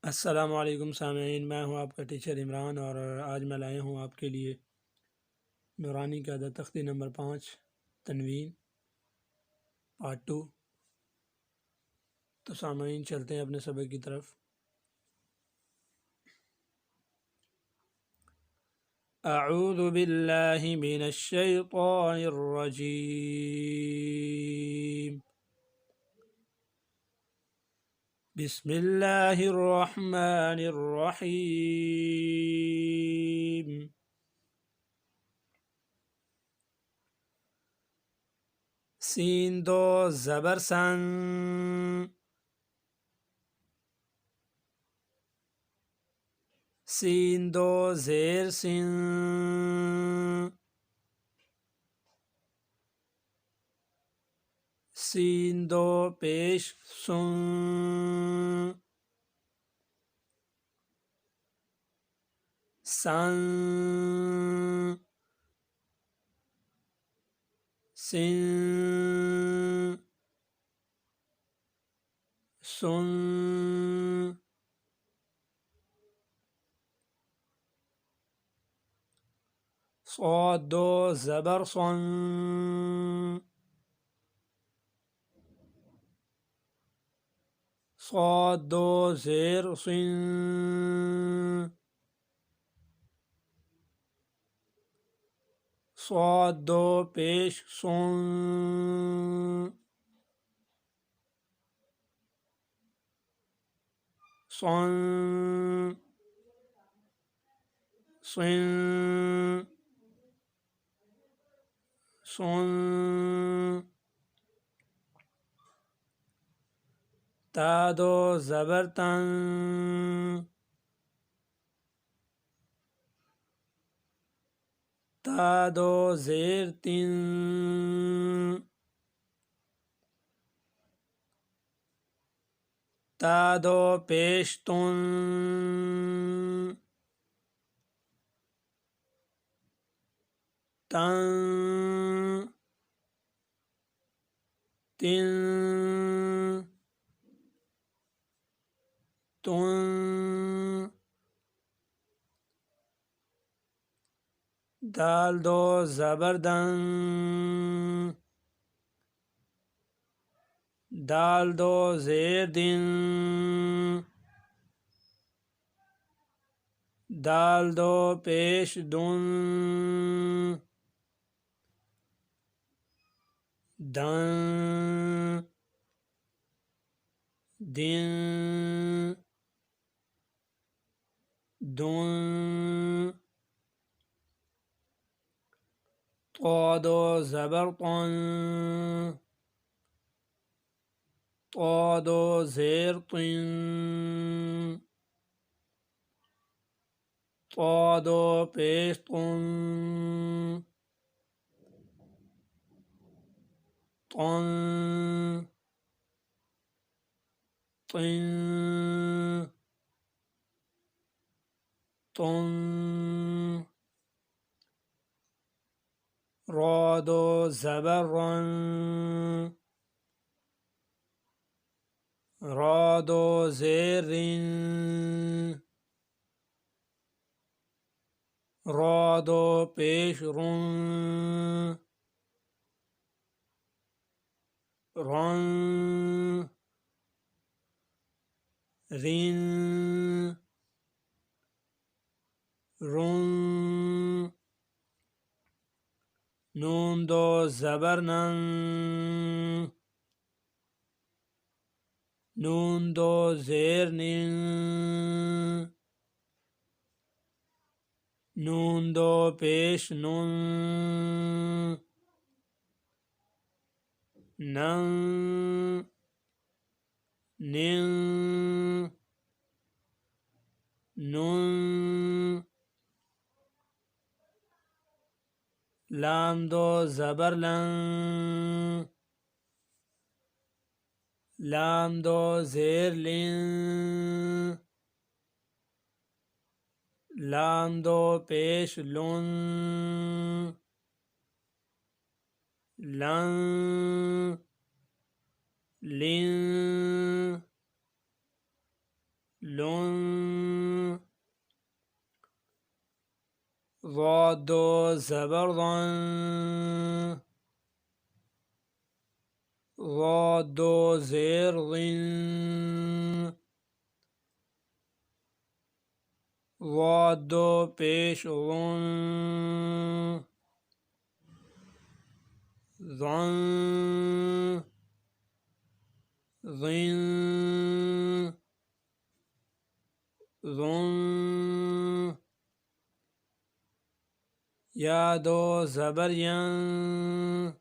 अस्सलाम वालेकुम सामीन, मैं हूं आपका टीचर इमरान और आज मैं लाया हूं आपके लिए नूरानी का अदद तख्ती नंबर 5 तनवीन पार्ट 2। तो सामीन चलते हैं अपने सबक की तरफ। अऊज़ु बिल्लाहि मिनश शैतानिर रजीम। बिस्मिल्लाहिर रहमानिर रहीम। सीन दो ज़बर सन, सीन दो ज़ेर सिन, सीन दो पेश सुन, सन, सिन, सुन, صاد दो ज़बर सन, صاد दो ज़ेर सिन, صاد दो पेश सुन, सन, सिन, सुन, ता दो ज़बर तन, ता दो ज़ेर तिन, ता दो पेश तुन, तन, तिन, तुन, दाल दो ज़बर दन, दाल दो ज़ेर दिन, दाल दो पेश दुन, दन, दिन, दुन, तो दो ज़बर तन, तो दो ज़ेर तिन, तो दो पेश तुन, तन, तिन, तुन, रा दो ज़बर रन, रा दो ज़ेर रिन, रा दो पेश रुन, रन, रिन, रुन, नून दो ज़बर नन, नून दो ज़ेर निन, नून दो पेश नुन, नन, निन, नुन, लाम दो ज़बर लन, लाम दो ज़ेर लिन, लाम दो पेश लुन, लन, लिन, लुन ज़ादो ज़बर ज़न ज़ादो ज़ेर ज़िन ज़ादो पेश ज़ुन ज़न ज़िन ज़ुन या दो ज़बर यन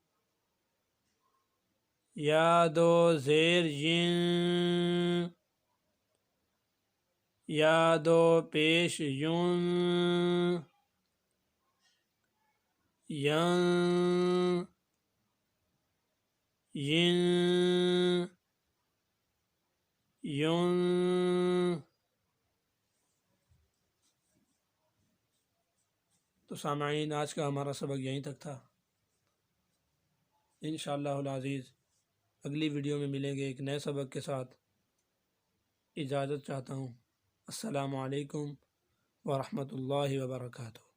या दो ज़ेर जिन या दो पेश युन यन यिन युन। तो सामाईन, आज का हमारा सबक यहीं तक था। इंशाअल्लाहुल अज़ीज़ अगली वीडियो में मिलेंगे एक नए सबक के साथ। इजाज़त चाहता हूँ। अस्सलामु अलैकुम व रहमतुल्लाहि व बरकातुहू।